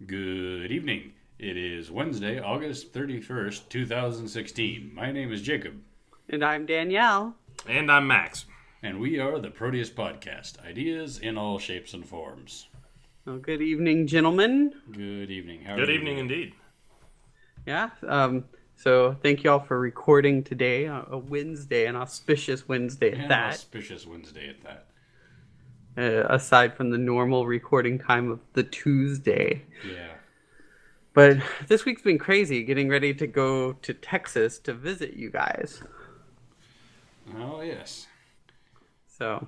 Good evening. It is Wednesday, August 31st, 2016. My name is Jacob. And I'm Danielle. And I'm Max. And we are the Proteus Podcast. Ideas in all shapes and forms. Well, good evening, gentlemen. Good evening. How Good are you evening doing? indeed. Yeah, so thank you all for recording today, a Wednesday, an auspicious Wednesday at An that. auspicious Wednesday at that. Aside from the normal recording time of the Tuesday. Yeah. But this week's been crazy, getting ready to go to Texas to visit you guys. Oh, yes. So,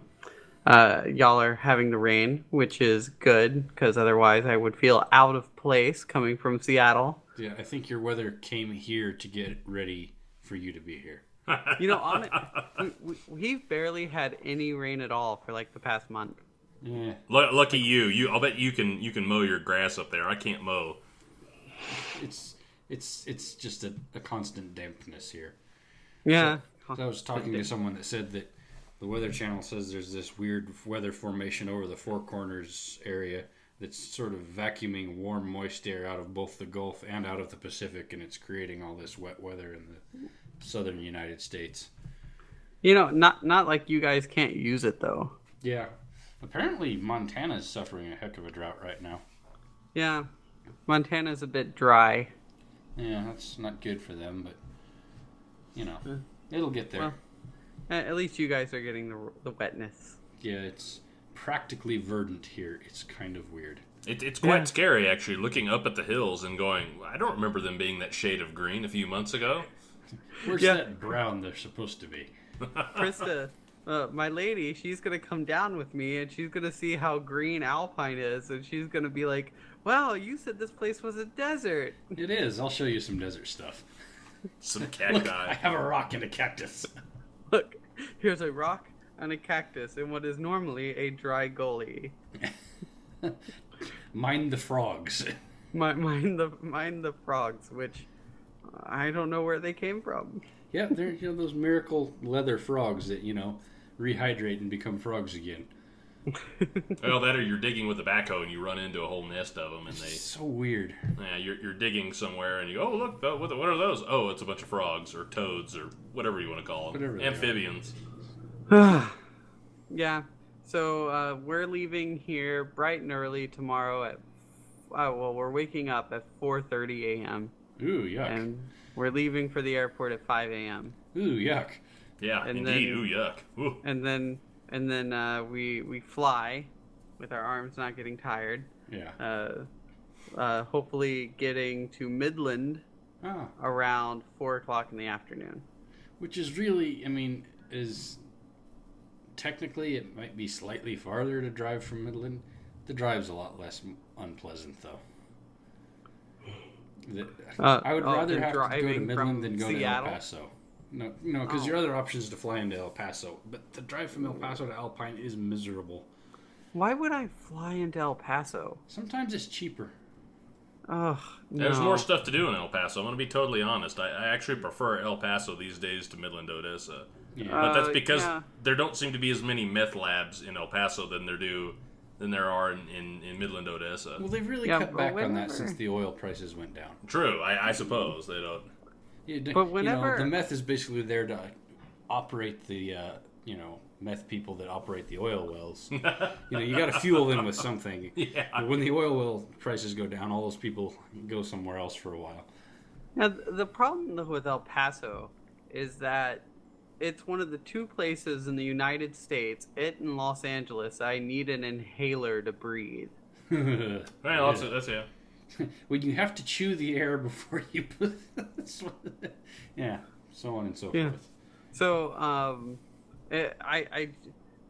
y'all are having the rain, which is good, because otherwise I would feel out of place coming from Seattle. Yeah, I think your weather came here to get ready for you to be here. You know, we've barely had any rain at all for like the past month. Yeah. Lucky you. I'll bet you can mow your grass up there. I can't mow. It's just a constant dampness here. Yeah. So I was talking to someone that said that the Weather Channel says there's this weird weather formation over the Four Corners area that's sort of vacuuming warm, moist air out of both the Gulf and out of the Pacific, and it's creating all this wet weather in the southern United States. You know, not like you guys can't use it, though. Yeah. Apparently, Montana's suffering a heck of a drought right now. Yeah. Montana's a bit dry. Yeah, that's not good for them, but, you know, it'll get there. Well, at least you guys are getting the wetness. Yeah, it's practically verdant here. It's kind of weird. It's quite scary, actually, looking up at the hills and going, I don't remember them being that shade of green a few months ago. Where's that brown they're supposed to be? Krista, my lady, she's going to come down with me, and she's going to see how green Alpine is, and she's going to be like, wow, you said this place was a desert. It is. I'll show you some desert stuff. Some cacti. Look, I have a rock and a cactus. Look, here's a rock and a cactus in what is normally a dry gully. Mind the frogs. Mind the frogs, which I don't know where they came from. Yeah, they're those miracle leather frogs that rehydrate and become frogs again. Well, that or you're digging with a backhoe and you run into a whole nest of them, and they. So weird. Yeah, you're digging somewhere and you go, oh look, what are those? Oh, it's a bunch of frogs or toads or whatever you want to call them. Whatever they Amphibians. Yeah. So we're leaving here bright and early tomorrow at. We're waking up at 4:30 a.m. Ooh, yuck. And we're leaving for the airport at 5 a.m. Ooh, yuck. Yeah, And indeed. then- Ooh, yuck. Ooh. And then we fly with our arms not getting tired. Yeah. Hopefully getting to Midland Ah, around 4 o'clock in the afternoon. which is really, is technically it might be slightly farther to drive from Midland. The drive's a lot less unpleasant, though. I would rather have to go to driving Midland from than go Seattle? to El Paso. No, because your other option is to fly into El Paso. But the drive from El Paso to Alpine is miserable. Why would I fly into El Paso? Sometimes it's cheaper. Ugh, There's no. more stuff to do in El Paso. I'm going to be totally honest. I actually prefer El Paso these days to Midland, Odessa. Yeah. But that's because yeah. there don't seem to be as many meth labs in El Paso than there are in Midland, Odessa. Well, they've really Yeah, cut but back on that whenever- since the oil prices went down. True, I suppose they don't. Yeah, But whenever- the meth is basically there to operate the meth people that operate the oil wells. You got to fuel them with something. Yeah. But when the oil well prices go down, all those people go somewhere else for a while. Now, the problem though with El Paso is that it's one of the two places in the United States, it and Los Angeles, I need an inhaler to breathe. Well, that's yeah. When you have to chew the air before you put yeah, so on and so Yeah. forth. So,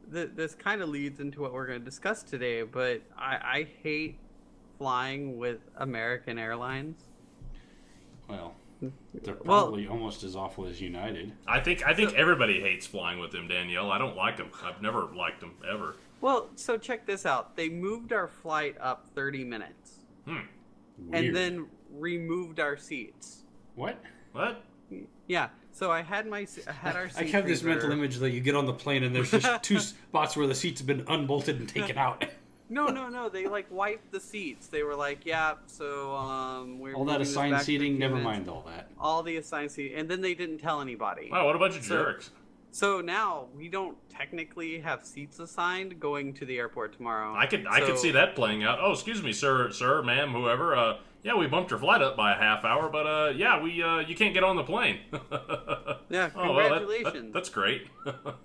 this kind of leads into what we're going to discuss today, but I hate flying with American Airlines. Well, they're probably almost as awful as United. I think everybody hates flying with them, Danielle. I don't like them. I've never liked them ever. Well, so check this out. They moved our flight up 30 minutes Weird. and then removed our seats. What? What? Yeah. So I had our seat. I have this reserved. mental image that you get on the plane and there's just two spots where the seats have been unbolted and taken out. No. They like wiped the seats. They were like, yeah. So we're All that moving this assigned back for a seating, few never minutes. mind all that. All the assigned seating, and then they didn't tell anybody. Wow, what a bunch of So- jerks. So now we don't technically have seats assigned going to the airport tomorrow. I could see that playing out. Oh, excuse me, sir, ma'am, whoever. Yeah, we bumped your flight up by a half hour, but yeah, you can't get on the plane. Yeah, Oh, well, congratulations. that's great.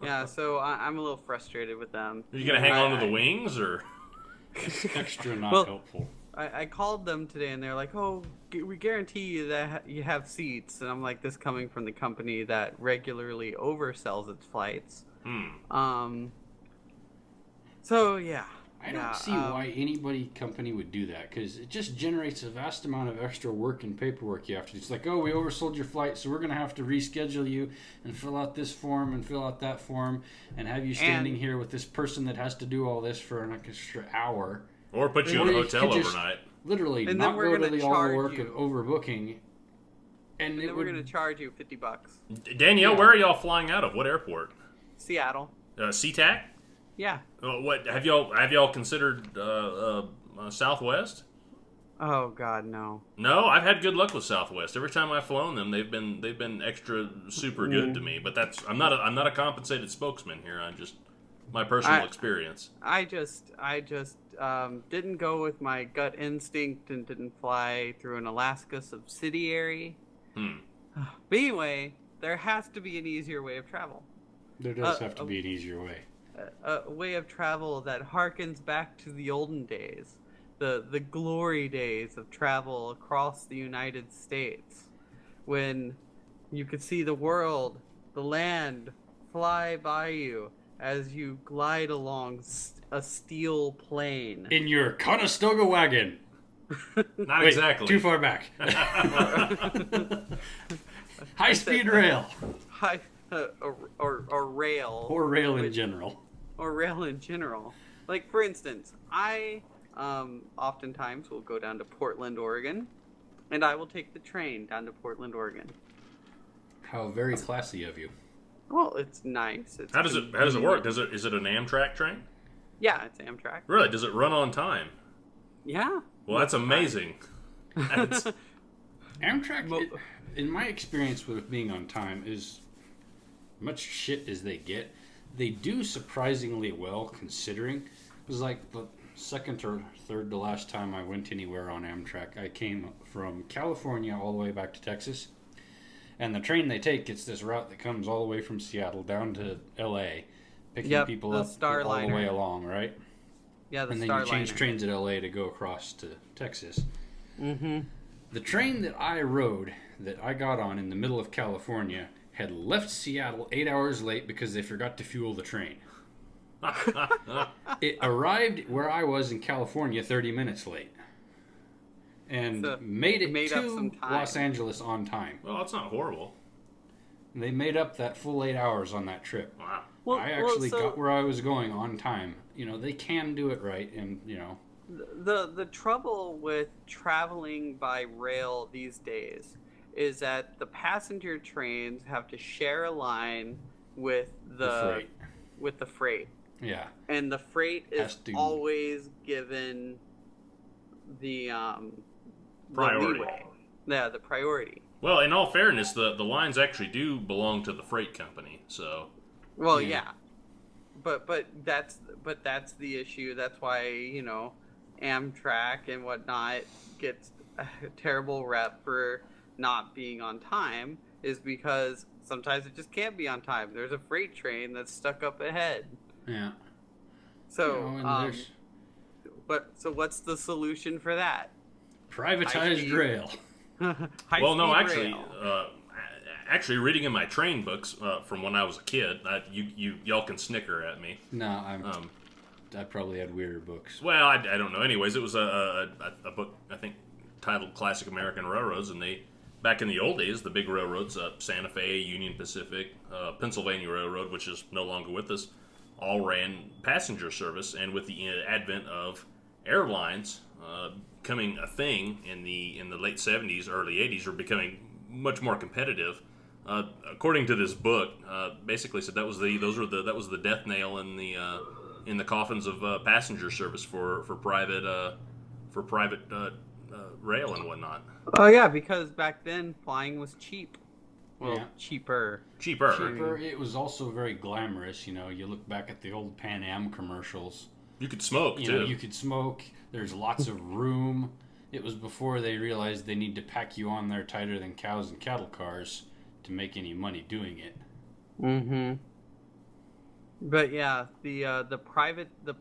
Yeah, so I'm a little frustrated with them. Are you gonna hang on to the wings, or? Extra not Well- helpful. I called them today and they're like, oh, we guarantee you that you have seats. And I'm like, this coming from the company that regularly oversells its flights. So, yeah. I don't see why company would do that, because it just generates a vast amount of extra work and paperwork you have to do. It's like, oh, we oversold your flight, so we're going to have to reschedule you and fill out this form and fill out that form and have you standing here with this person that has to do all this for an extra hour. Or put you in a Or you hotel could just overnight. Literally And not then we're go to gonna the all the charge work you. of overbooking. And And it then we're would... going to charge you $50. Danielle, where are y'all flying out of? What airport? Seattle. SeaTac? Yeah. What have y'all considered Southwest? Oh, God, no. No, I've had good luck with Southwest. Every time I've flown them, they've been extra super good to me. But I'm not a compensated spokesman here. I'm just my personal experience. I just didn't go with my gut instinct and didn't fly through an Alaska subsidiary. But anyway, there has to be an easier way of travel. There does have to be an easier way. A way of travel that harkens back to the olden days, the glory days of travel across the United States, when you could see the world, the land, fly by you as you glide along a steel plane. In your Conestoga wagon. Not Wait, exactly. too far back. High-speed rail. Or rail. Or rail in general. Or rail in general. Like, for instance, I oftentimes will go down to Portland, Oregon, and I will take the train down to Portland, Oregon. How very classy of you. Well, it's nice. It's How does it work? Is it an Amtrak train? Yeah, it's Amtrak. Really? Does it run on time? Yeah. Well, that's amazing. Amtrak, in my experience with being on time, is much shit as they get. They do surprisingly well, considering. It was like the second or third to last time I went anywhere on Amtrak. I came from California all the way back to Texas. And the train they take, it's this route that comes all the way from Seattle down to L.A., picking people up all the way along, right? Yeah, the and then Starliner. you change trains at L.A. to go across to Texas. Mm-hmm. The train that I rode, that I got on in the middle of California, had left Seattle 8 hours late because they forgot to fuel the train. It arrived where I was in California 30 minutes late. And So, made it made up some to time. Los Angeles on time. Well, that's not horrible. They made up that full 8 hours on that trip. Wow. I actually got where I was going on time. You know, they can do it right, and, you know... The trouble with traveling by rail these days is that the passenger trains have to share a line with the freight. Yeah. And the freight is to- always given the Priority. leeway. Yeah, the priority. Well, in all fairness, the lines actually do belong to the freight company, so... Well, Yeah. yeah. But that's the issue. That's why, you know, Amtrak and whatnot gets a terrible rep for not being on time, is because sometimes it just can't be on time. There's a freight train that's stuck up ahead. Yeah. So, You know, and there's so what's the solution for that? privatized high-speed- rail. Well, no, High-speed actually, reading in my train books from when I was a kid, y'all can snicker at me. No, I probably had weirder books. Well, I don't know. Anyways, it was a book, I think, titled Classic American Railroads, and they, back in the old days, the big railroads, Santa Fe, Union Pacific, Pennsülvania Railroad, which is no longer with us, all ran passenger service, and with the advent of airlines becoming a thing in the late 70s, early 80s, or becoming much more competitive. According to this book, basically said that was the death nail in the in the coffins of passenger service for private rail and whatnot. Oh yeah, because back then flying was cheap. Well, Yeah. cheaper. Cheaper. It was also very glamorous. You know, you look back at the old Pan Am commercials. You could smoke You too. know, you could smoke. There's lots of room. It was before they realized they need to pack you on there tighter than cows and cattle cars to make any money doing it. Mm-hmm. But yeah, the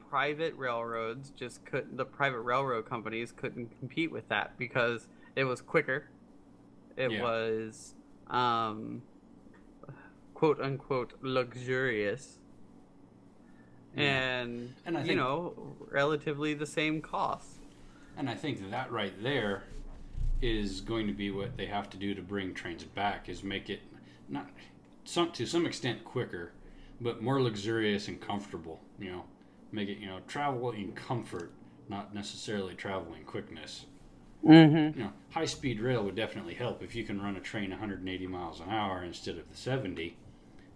private railroads just couldn't. The private railroad companies couldn't compete with that because it was quicker. It Yeah. was, quote unquote, luxurious, Yeah. and And I you think- know, relatively the same cost. And I think that right there is going to be what they have to do to bring trains back, is make it not to some extent quicker, but more luxurious and comfortable. You know, make it, you know, travel in comfort, not necessarily travel in quickness. Mm-hmm. You know, high speed rail would definitely help if you can run a train 180 miles an hour instead of the 70.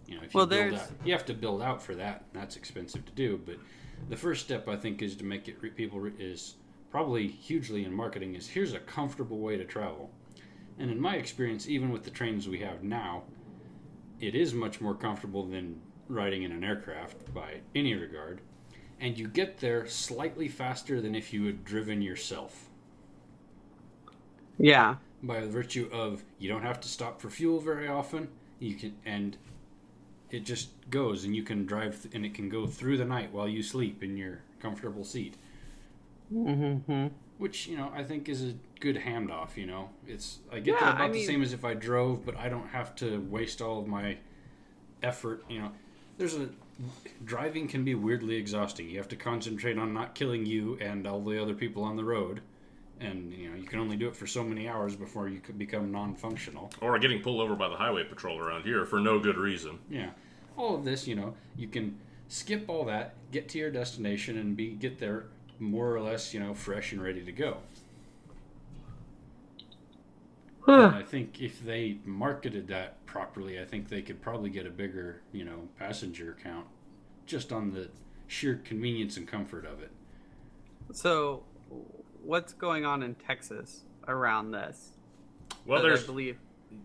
You know, if you Well, build there's- out, you have to build out for that. And that's expensive to do. But the first step, I think, is to make it is probably hugely in marketing. Is here's a comfortable way to travel. And in my experience, even with the trains we have now, it is much more comfortable than riding in an aircraft by any regard. And you get there slightly faster than if you had driven yourself. Yeah. By virtue of you don't have to stop for fuel very often, you can, and it just goes, and you can drive, and it can go through the night while you sleep in your comfortable seat. Mm-hmm. Which, you know, I think is a good handoff. You know, it's I get there Yeah, about I the mean- same as if I drove, but I don't have to waste all of my effort. You know, driving can be weirdly exhausting. You have to concentrate on not killing you and all the other people on the road. And, you know, you can only do it for so many hours before you could become non-functional. Or getting pulled over by the highway patrol around here for no good reason. Yeah. All of this, you know, you can skip all that, get to your destination, and get there more or less, you know, fresh and ready to go. And I think if they marketed that properly, I think they could probably get a bigger, you know, passenger count just on the sheer convenience and comfort of it. So, what's going on in Texas around this? Well, I there's believe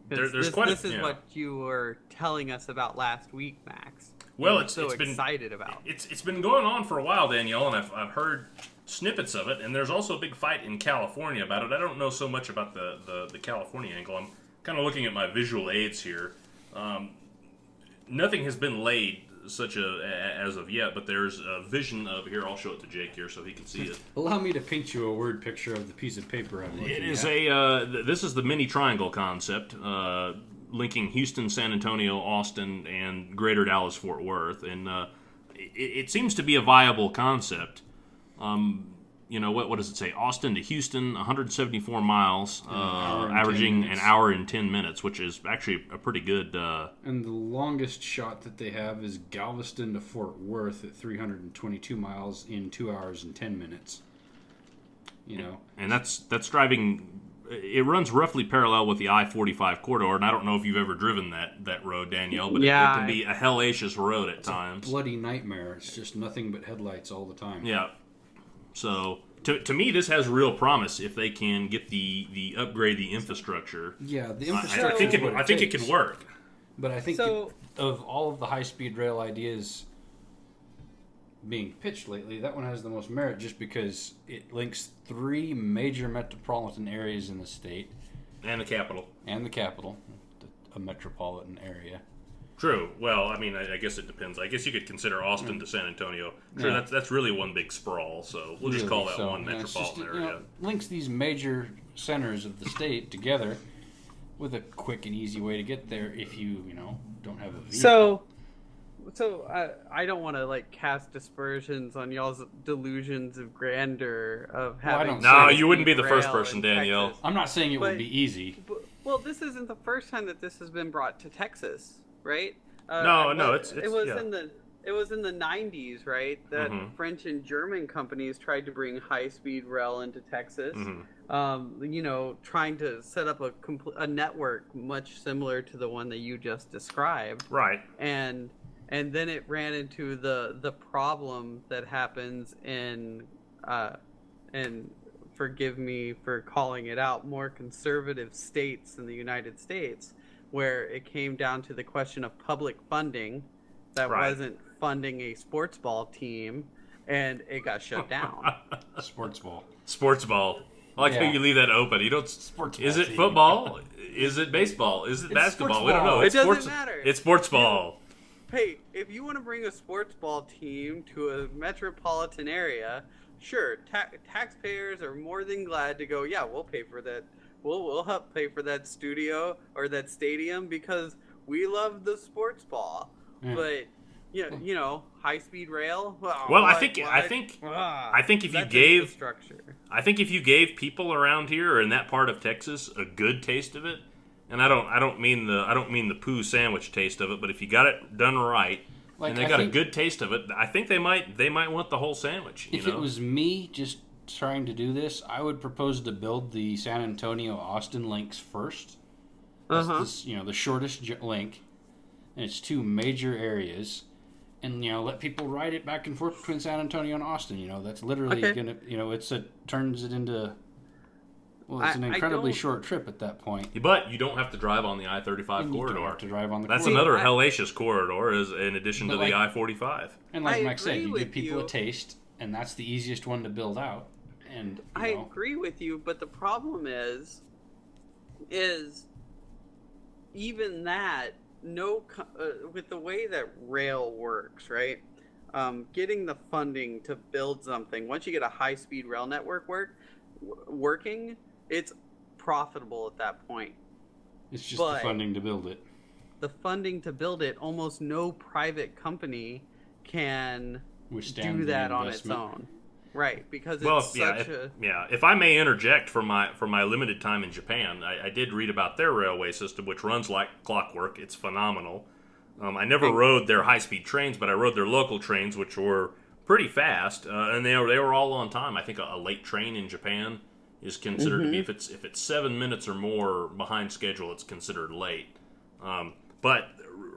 there's this, quite a- this is yeah. what you were telling us about last week, Max. Well, You were it's so been excited about. it's been going on for a while, Danielle, and I've heard snippets of it. And there's also a big fight in California about it. I don't know so much about the California angle. I'm kind of looking at my visual aids here. Nothing has been laid as of yet, but there's a vision of here. I'll show it to Jake here so he can see it. Allow me to paint you a word picture of the piece of paper I'm looking It is at. this is the mini triangle concept, linking Houston, San Antonio, Austin, and Greater Dallas Fort Worth, and it seems to be a viable concept. You know, what does it say? Austin to Houston, 174 miles, hour and 10 averaging an minutes. hour and 10 minutes, which is actually a pretty good. And the longest shot that they have is Galveston to Fort Worth at 322 miles in 2 hours and 10 minutes. You know, And that's driving. It runs roughly parallel with the I-45 corridor, and I don't know if you've ever driven that road, Danielle, but Yeah, it can be a hellacious road at times. bloody nightmare. It's just nothing but headlights all the time. Yeah. So to me, this has real promise if they can get the upgrade the infrastructure. Yeah, the I infrastructure. think is what I think it takes. can work. But I think So- of all of the high-speed rail ideas being pitched lately, that one has the most merit just because it links 3 major metropolitan areas in the state And the capital. and the capital, a metropolitan area. True. Well, I mean, I guess it depends. I guess you could consider Austin to San Antonio. Sure, Yeah. that's really one big sprawl. So we'll just call that So, one yeah, it's metropolitan just, you area. know, links these major centers of the state together with a quick and easy way to get there if you don't have a vehicle. So I don't want to like cast dispersions on y'all's delusions of grandeur of Well, I having. don't No, say you wouldn't be the rail first in person, Danielle. Texas. I'm not saying it would But- be easy. Well, this isn't the first time that this has been brought to Texas, right? No, it was yeah. it was in the 90s, right? That Mhm. French and German companies tried to bring high-speed rail into Texas. Mhm. Trying to set up a network much similar to the one that you just described. Right. And and then it ran into the problem that happens in and forgive me for calling it out, more conservative states in the United States, where it came down to the question of public funding that Right. wasn't funding a sports ball team, and it got shut down. Sports ball. Sports ball. I like how Yeah. you leave that open. You don't. Sports Is ball it team. football? Is it baseball? Is it basketball? sports We don't know. ball. It's It doesn't sports, matter. It's sports ball. Hey, if you want to bring a sports ball team to a metropolitan area, sure, taxpayers are more than glad to go, yeah, we'll pay for that. We'll help pay for that studio or that stadium because we love the sports ball. Yeah. But you know, high-speed rail. Well, I think if you gave infrastructure. I think if you gave people around here or in that part of Texas a good taste of it, and I don't mean the poo sandwich taste of it, but if you got it done right Like, and they I got a think- good taste of it, I think they might want the whole sandwich. If it was me just trying to do this, I would propose to build the San Antonio Austin links first. That's the shortest link, and it's two major areas, and let people ride it back and forth between San Antonio and Austin. That's literally Okay. gonna turns it into. Well, it's an I incredibly don't- short trip at that point. But you don't have to drive on the I-35 And you corridor. don't have to drive on the That's corridor. another hellacious corridor, is in addition to But the like- I-45. And like I Mike said, agree you with give people you. a taste, and that's the easiest one to build out. And I agree with you, but the problem is even that with the way that rail works, right? Getting the funding to build something, once you get a high-speed rail network working, it's profitable at that point. it's just but- the funding to build it. The funding to build it, almost no private company can Withstand do the that on its investment. own. Right, because Well, it's yeah, such a... if I may interject from my limited time in Japan, I did read about their railway system, which runs like clockwork. It's phenomenal. I never rode their high-speed trains, but I rode their local trains, which were pretty fast, and they were all on time. I think a late train in Japan is considered to be, if it's 7 minutes or more behind schedule, it's considered late. But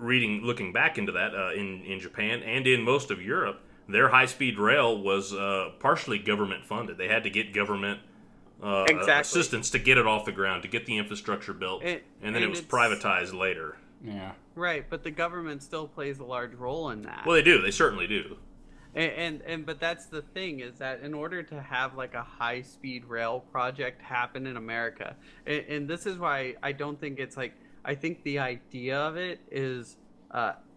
looking back into that, in Japan and in most of Europe, their high-speed rail was partially government funded. They had to get government Exactly. assistance to get it off the ground, to get the infrastructure built, and then it was it's- privatized later. Yeah. Right, but the government still plays a large role in that. Well, they do. They certainly do. But that's the thing, is that in order to have like a high speed rail project happen in America, and this is why I don't think it's like, I think the idea of it is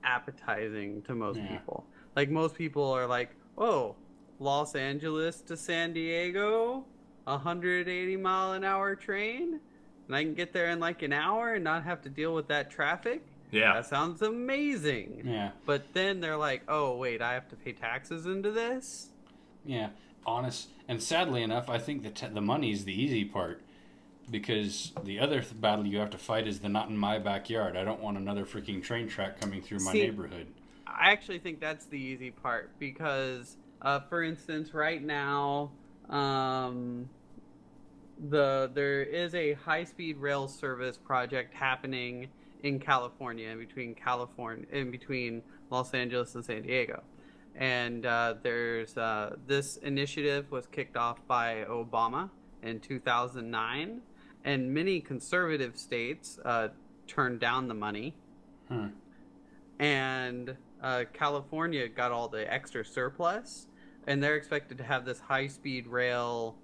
appetizing to most Yeah. people. Like most people are like, oh, Los Angeles to San Diego, 180-mile-an-hour train, and I can get there in like an hour and not have to deal with that traffic. Yeah. That sounds amazing. Yeah. But then they're like, oh, wait, I have to pay taxes into this? Yeah. Honest. And sadly enough, I think the money is the easy part. Because the other battle you have to fight is the not in my backyard. I don't want another freaking train track coming through my See, neighborhood. I actually think that's the easy part because, for instance, right now, there is a high-speed rail service project happening in California, in between Los Angeles and San Diego, and there's this initiative was kicked off by Obama in 2009, and many conservative states turned down the money. And California got all the extra surplus, and they're expected to have this high-speed rail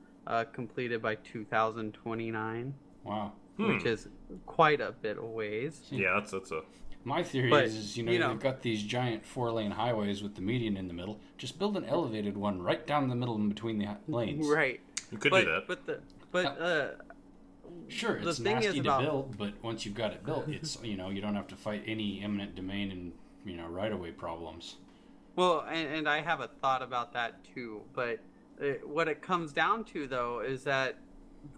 completed by 2029, Wow. which is quite a bit of ways. Yeah, that's a... My theory But, is you know- they've got these giant 4-lane highways with the median in the middle. Just build an elevated one right down the middle in between the lanes. Right. You could but, do that. Sure, The it's thing is nasty about- to build, but once you've got it built, it's you don't have to fight any eminent domain and right-of-way problems. Well, and I have a thought about that too, but what it comes down to, though, is that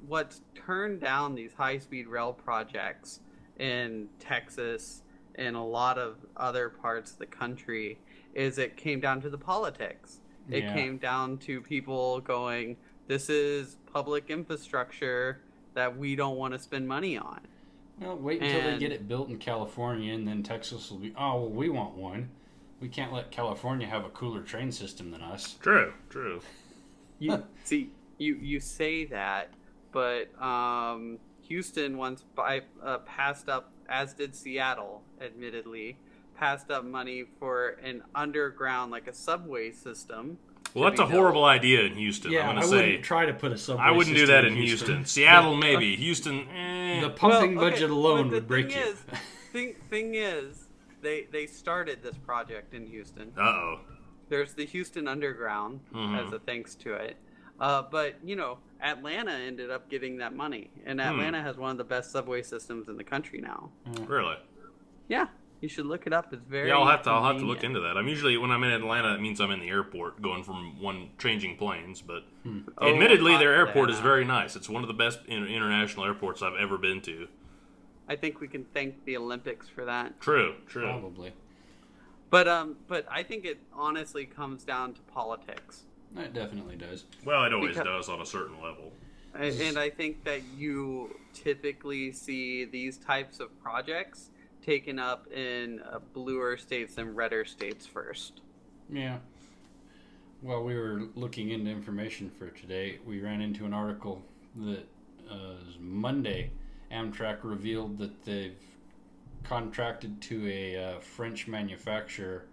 what's turned down these high-speed rail projects in Texas and a lot of other parts of the country is it came down to the politics. It Yeah. came down to people going, this is public infrastructure that we don't want to spend money on. Well, wait until they And- get it built in California, and then Texas will be, oh, well, we want one. We can't let California have a cooler train system than us. True. See, you say that, but Houston once passed up, as did Seattle, admittedly, passed up money for an underground, like a subway system. Well, that's a horrible idea in Houston. Yeah, I'm going to I say. wouldn't try to put a subway I wouldn't do system that in Houston. Seattle, maybe. Houston, The pumping Well, okay, budget alone but the would break thing you. is, thing is, they started this project in Houston. Uh-oh. There's the Houston Underground as a thanks to it. But, Atlanta ended up getting that money. And Atlanta has one of the best subway systems in the country now. Really? Yeah, you should look it up. It's very Yeah, I'll have to look convenient. into that. I'm usually, when I'm in Atlanta, it means I'm in the airport going from changing planes. But admittedly, their airport is very nice. It's one of the best international airports I've ever been to. I think we can thank the Olympics for that. True. Probably. But I think it honestly comes down to politics. It definitely does. Well, it always Because- does on a certain level. And I think that you typically see these types of projects taken up in bluer states and redder states first. Yeah. While we were looking into information for today, we ran into an article that Monday, Amtrak revealed that they've contracted to a French manufacturer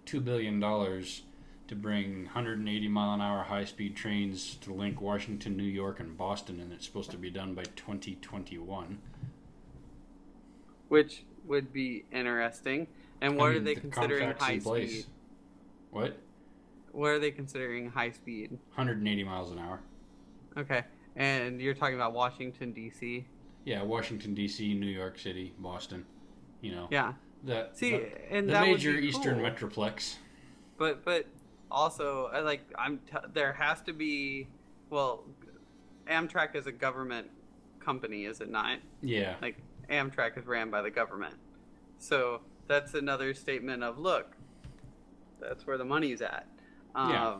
$2 billion to bring 180 mile an hour high speed trains to link Washington, New York, and Boston, and it's supposed to be done by 2021. Which would be interesting. And what are they the considering contract's high in place. speed? What? What are they considering high speed? 180 miles an hour. Okay. And you're talking about Washington, D.C.? Yeah, Washington, D.C., New York City, Boston. Yeah. The And the that major would be eastern cool. metroplex. But also, there has to be, well, Amtrak is a government company, is it not? Yeah. Like, Amtrak is ran by the government. So that's another statement of, look, that's where the money's at. Yeah.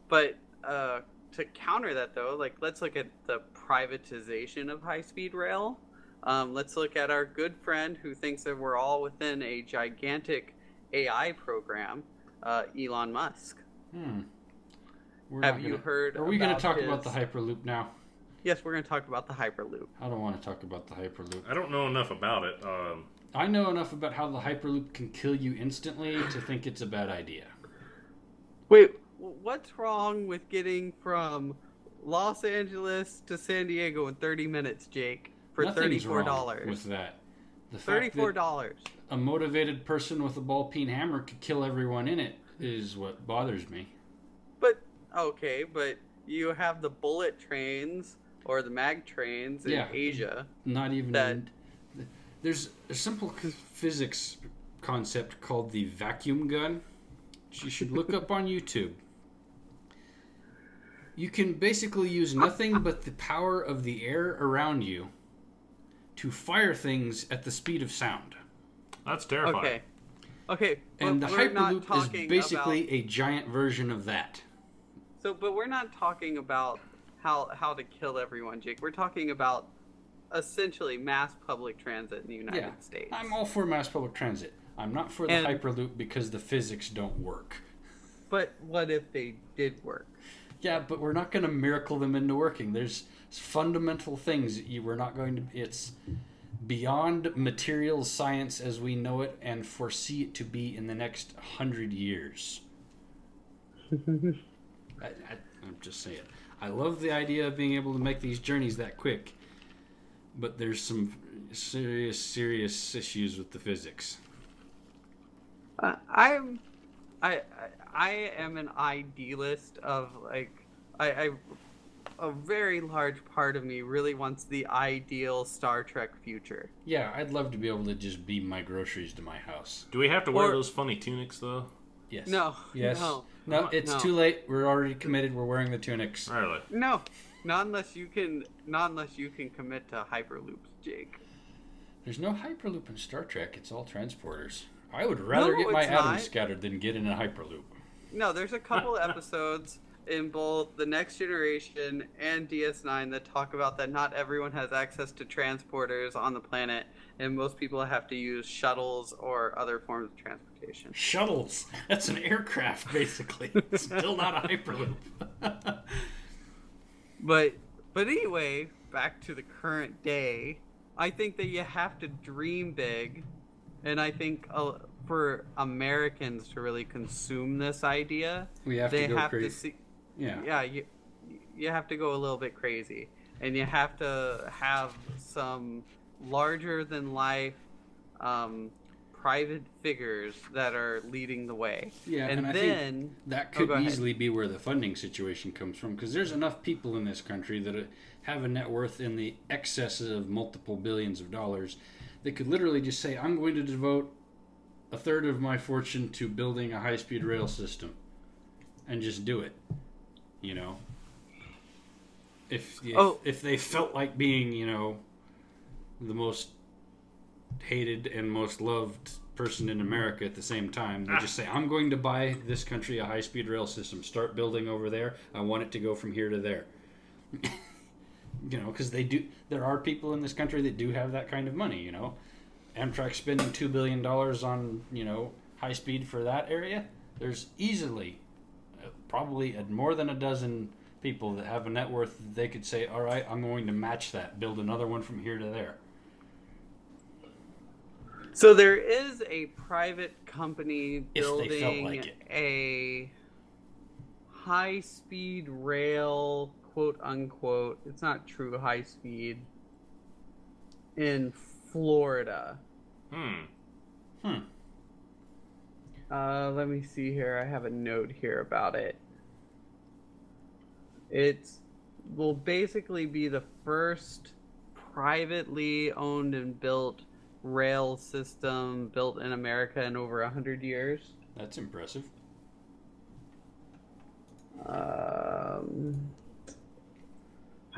But to counter that, though, let's look at the privatization of high-speed rail. Let's look at our good friend who thinks that we're all within a gigantic AI program, Elon Musk. Have you heard? Are we going to about talk his... about the Hyperloop now? Yes, we're going to talk about the Hyperloop. I don't want to talk about the Hyperloop. I don't know enough about it. I know enough about how the Hyperloop can kill you instantly to think it's a bad idea. Wait, what's wrong with getting from Los Angeles to San Diego in 30 minutes, Jake? For Nothing's $34. wrong with that. The fact that $34. a motivated person with a ball-peen hammer could kill everyone in it is what bothers me. But you have the bullet trains or the mag trains in Asia. Not even that... There's a simple physics concept called the vacuum gun. You should look up on YouTube. You can basically use nothing but the power of the air around you to fire things at the speed of sound. That's terrifying. Okay. And the we're not Hyperloop is talking basically about... a giant version of that. But we're not talking about how to kill everyone, Jake. We're talking about essentially mass public transit in the United States. I'm all for mass public transit. I'm not for the Hyperloop because the physics don't work. But what if they did work? Yeah, but we're not going to miracle them into working. There's fundamental things we're not going to... It's beyond materials science as we know it and foresee it to be in the next 100 years. I'm just saying. I love the idea of being able to make these journeys that quick, but there's some serious issues with the physics. I am an idealist of a very large part of me really wants the ideal Star Trek future. Yeah, I'd love to be able to just beam my groceries to my house. Do we have to wear those funny tunics though? Yes. No. Yes. No, it's no. too late. We're already committed. We're wearing the tunics. Really? No. Not unless you can commit to Hyperloops, Jake. There's no Hyperloop in Star Trek. It's all transporters. I would rather No, get my it's atoms not. scattered than get in a Hyperloop. No, there's a couple episodes in both the Next Generation and DS9 that talk about that not everyone has access to transporters on the planet, and most people have to use shuttles or other forms of transportation. Shuttles. That's an aircraft, basically. Still not a hyperloop. But anyway, back to the current day, I think that you have to dream big, and I think for Americans to really consume this idea, We have they to go have crazy. to see. Yeah. Yeah, you have to go a little bit crazy, and you have to have some larger than life private figures that are leading the way. Yeah, and I then think that Oh, could go ahead. easily be where the funding situation comes from, because there's enough people in this country that have a net worth in the excess of multiple billions of dollars that could literally just say, I'm going to devote a third of my fortune to building a high-speed rail system, and just do it. You know, if they felt like being, the most hated and most loved person in America at the same time, they just say, I'm going to buy this country a high-speed rail system, start building over there, I want it to go from here to there. Because there are people in this country that do have that kind of money. Amtrak spending $2 billion on high speed for that area. There's easily probably more than a dozen people that have a net worth that they could say, all right, I'm going to match that, build another one from here to there. So there is a private company If they felt building like it. a high-speed rail, quote unquote. It's not true high speed in Florida. Let me see here. I have a note here about it. It will basically be the first privately owned and built rail system built in America in over 100 years. That's impressive.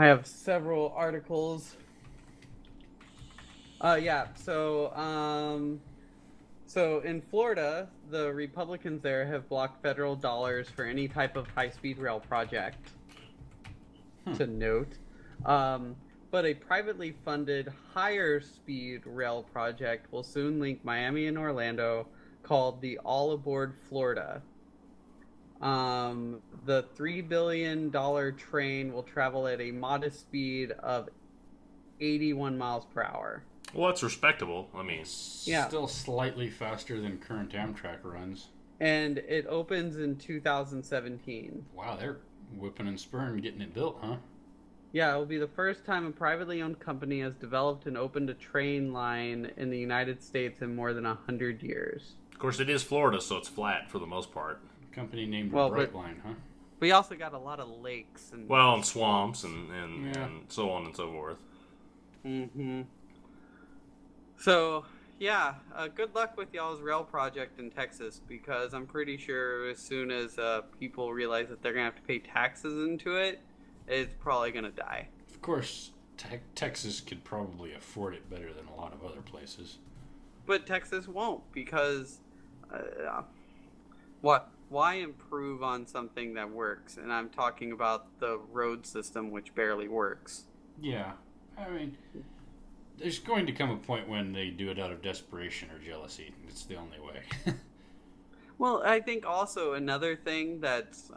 I have several articles. So in Florida, the Republicans there have blocked federal dollars for any type of high-speed rail project. To note. But a privately funded higher speed rail project will soon link Miami and Orlando, called the All Aboard Florida. The $3 billion train will travel at a modest speed of 81 miles per hour. Well, that's respectable. I mean, Yeah. Still slightly faster than current Amtrak runs. And it opens in 2017. Wow, they're whipping and spurring getting it built, huh? Yeah, it will be the first time a privately owned company has developed and opened a train line in the United States in more than 100 years. of course, it is Florida, so it's flat for the most part. A company named Well, but- Brightline, huh? We also got a lot of lakes and Well, and swamps and Yeah. so on and so forth. Mm-hmm. So, yeah, good luck with y'all's rail project in Texas, because I'm pretty sure as soon as people realize that they're going to have to pay taxes into it, it's probably going to die. Of course, Texas could probably afford it better than a lot of other places. But Texas won't, because why improve on something that works? And I'm talking about the road system, which barely works. Yeah, I mean, there's going to come a point when they do it out of desperation or jealousy. It's the only way. Well, I think also another thing that's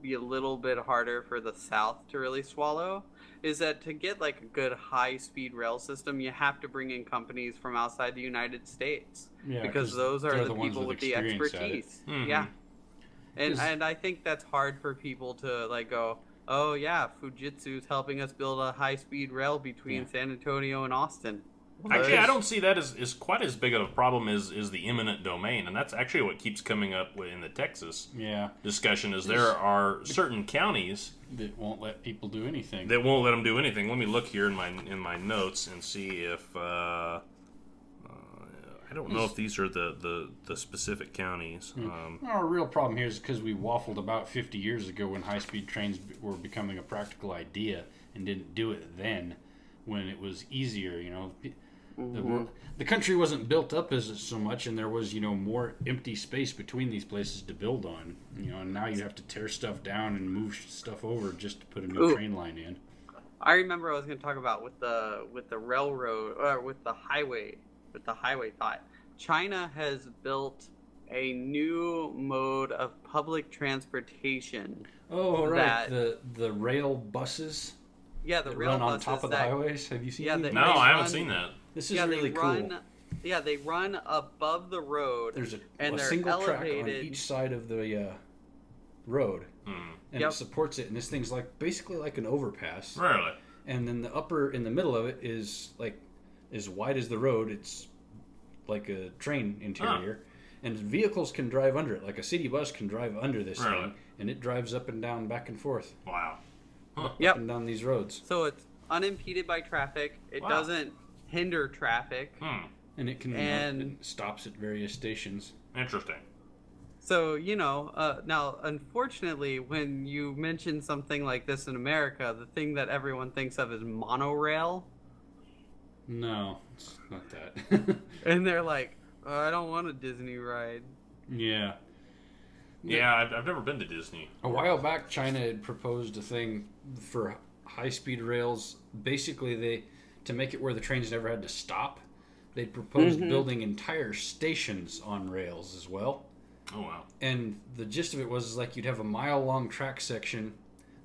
be a little bit harder for the South to really swallow is that to get like a good high-speed rail system, you have to bring in companies from outside the United States, Yeah, because 'cause those are they're the the ones people with with the experience at it. expertise. Mhm. Yeah, 'Cause- and I think that's hard for people to like go, oh yeah, Fujitsu's helping us build a high-speed rail between Yeah. San Antonio and Austin. Actually, I don't see that as quite as big of a problem as the eminent domain, and that's actually what keeps coming up in the Texas Yeah, discussion. Is there are certain counties that won't let people do anything. that won't let them do anything. Let me look here in my notes and see if I don't know if these are the specific counties. Our real problem here is because we waffled about 50 years ago when high-speed trains were becoming a practical idea and didn't do it then when it was easier, The country wasn't built up as so much, and there was, more empty space between these places to build on. And now you have to tear stuff down and move stuff over just to put a new train line in. I remember I was going to talk about with the railroad or with the highway thought. China has built a new mode of public transportation. Oh, right. The rail buses. Yeah, the rail run on buses top of the highways. Have you seen these? No, I haven't seen that. This is really cool. Yeah, they run above the road. There's and a they're single elevated. track on each side of the road, and it supports it. And this thing's basically like an overpass. Really? And then in the middle of it is like as wide as the road. It's like a train interior, and vehicles can drive under it. Like a city bus can drive under this thing, and it drives up and down, back and forth. Wow. Up and down these roads. So it's unimpeded by traffic. It doesn't hinder traffic. And it can it stops at various stations. Interesting. So, now, unfortunately, when you mention something like this in America, the thing that everyone thinks of is monorail. No, it's not that. And they're like, oh, I don't want a Disney ride. Yeah. Yeah, I've never been to Disney. A while back, China had proposed a thing for high-speed rails. Basically, to make it where the trains never had to stop, they proposed building entire stations on rails as well. Oh, wow. And the gist of it was you'd have a mile-long track section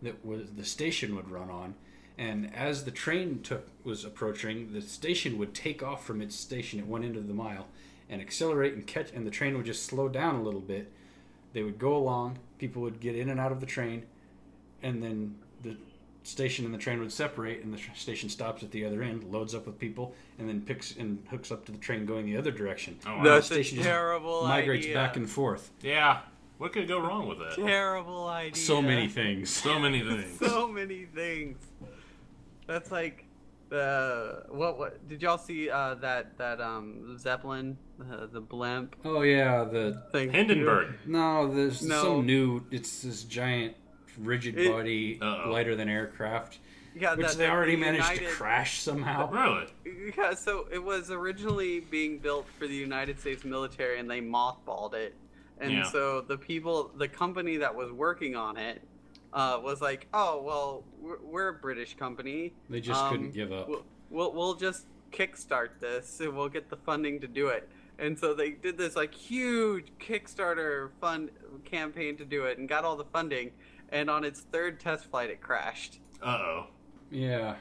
that the station would run on, and as the train was approaching, the station would take off from its station at one end of the mile and accelerate and catch, and the train would just slow down a little bit. They would go along, people would get in and out of the train, and then the station and the train would separate, and the station stops at the other end, loads up with people, and then picks and hooks up to the train going the other direction. Oh, wow. That's the station a terrible migrates idea. back and forth. Yeah. What could go wrong with that? Terrible idea. So many things. So many things. So many things. That's like what did y'all see that Zeppelin, the blimp? Oh yeah, the thing. Hindenburg. No, there's some new. It's this giant, rigid body, lighter than aircraft. Yeah, which they already managed to crash somehow. Really? Yeah. So it was originally being built for the United States military, and they mothballed it. And so the company that was working on it was like, oh well, we're a British company. They just couldn't give up. We'll just kickstart this, and we'll get the funding to do it. And so they did this huge Kickstarter fund campaign to do it, and got all the funding. And on its third test flight, it crashed. Uh-oh. Yeah.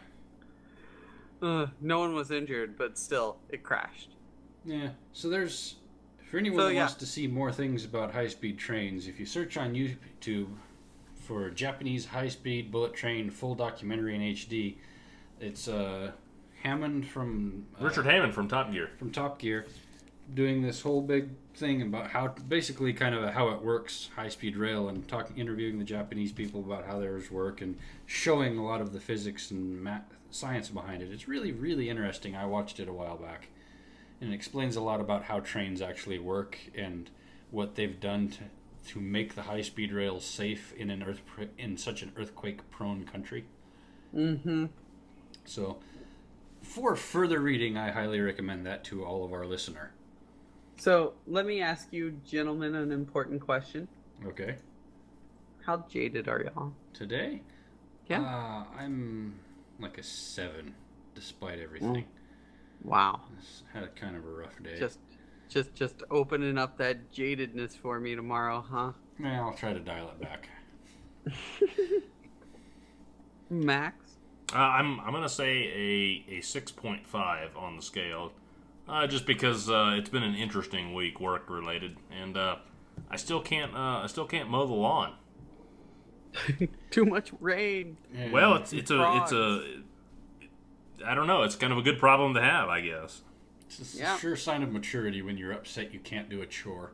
No one was injured, but still, it crashed. Yeah. So there's, for anyone that wants to see more things about high-speed trains, if you search on YouTube for Japanese high-speed bullet train full documentary in HD, it's Hammond from... Richard Hammond from Top Gear. From Top Gear, doing this whole big thing about how, basically kind of how it works, high-speed rail, and interviewing the Japanese people about how theirs work, and showing a lot of the physics and science behind it. It's really, really interesting. I watched it a while back, and it explains a lot about how trains actually work and what they've done to make the high-speed rails safe in such an earthquake-prone country. Mm-hmm. So, for further reading, I highly recommend that to all of our listener. So, let me ask you, gentlemen, an important question. Okay. How jaded are y'all? Today? Yeah. I'm like a 7, despite everything. Wow. Had a kind of a rough day. Just opening up that jadedness for me tomorrow, huh? Yeah, I'll try to dial it back. Max? I'm gonna say a 6.5 on the scale, just because it's been an interesting week, work related, and I still can't mow the lawn. Too much rain. Yeah. Well, it's a I don't know. It's kind of a good problem to have, I guess. It's a sure sign of maturity when you're upset you can't do a chore.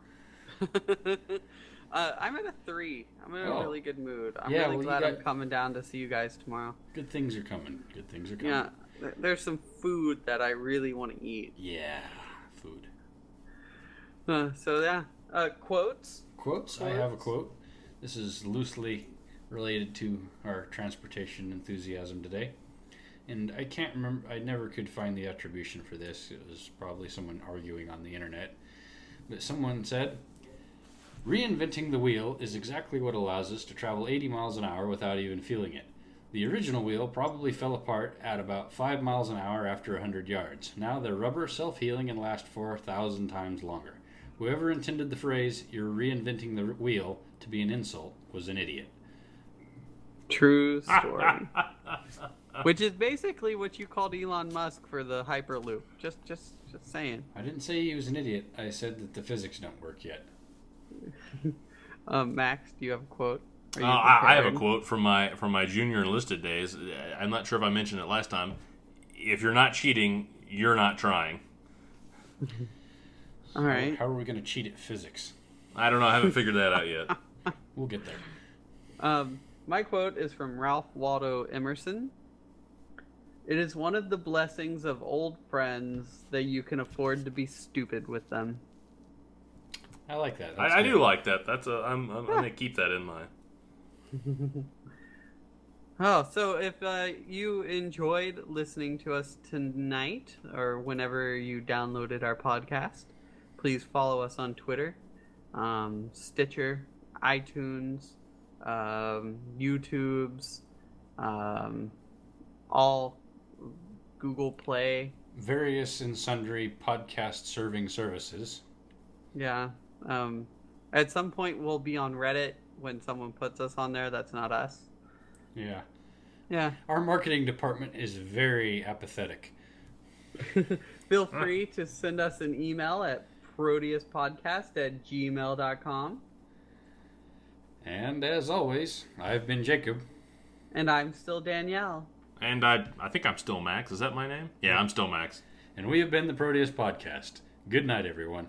I'm at a 3. I'm in a really good mood. I'm really glad I'm coming down to see you guys tomorrow. Good things are coming. Yeah, there's some food that I really want to eat. Yeah, food. Quotes? Quotes? I have a quote. This is loosely related to our transportation enthusiasm today. And I can't remember, I never could find the attribution for this. It was probably someone arguing on the internet. But someone said, reinventing the wheel is exactly what allows us to travel 80 miles an hour without even feeling it. The original wheel probably fell apart at about 5 miles an hour after 100 yards. Now they're rubber, self-healing, and last 4,000 times longer. Whoever intended the phrase, you're reinventing the wheel, to be an insult was an idiot. True story. Which is basically what you called Elon Musk for the Hyperloop. Just saying. I didn't say he was an idiot. I said that the physics don't work yet. Max, do you have a quote? I have a quote from my junior enlisted days. I'm not sure if I mentioned it last time. If you're not cheating, you're not trying. All right. How are we going to cheat at physics? I don't know. I haven't figured that out yet. We'll get there. My quote is from Ralph Waldo Emerson. It is one of the blessings of old friends that you can afford to be stupid with them. I like that. I do like that. I'm going to keep that in mind. Oh, so if you enjoyed listening to us tonight or whenever you downloaded our podcast, please follow us on Twitter, Stitcher, iTunes, YouTube's, all Google Play. Various and sundry podcast serving services. Yeah. At some point we'll be on Reddit when someone puts us on there. That's not us. Yeah. Yeah. Our marketing department is very apathetic. Feel free to send us an email at proteuspodcast@gmail.com. And as always, I've been Jacob. And I'm still Danielle. And I think I'm still Max. Is that my name? Yeah, I'm still Max. And we have been the Proteus Podcast. Good night, everyone.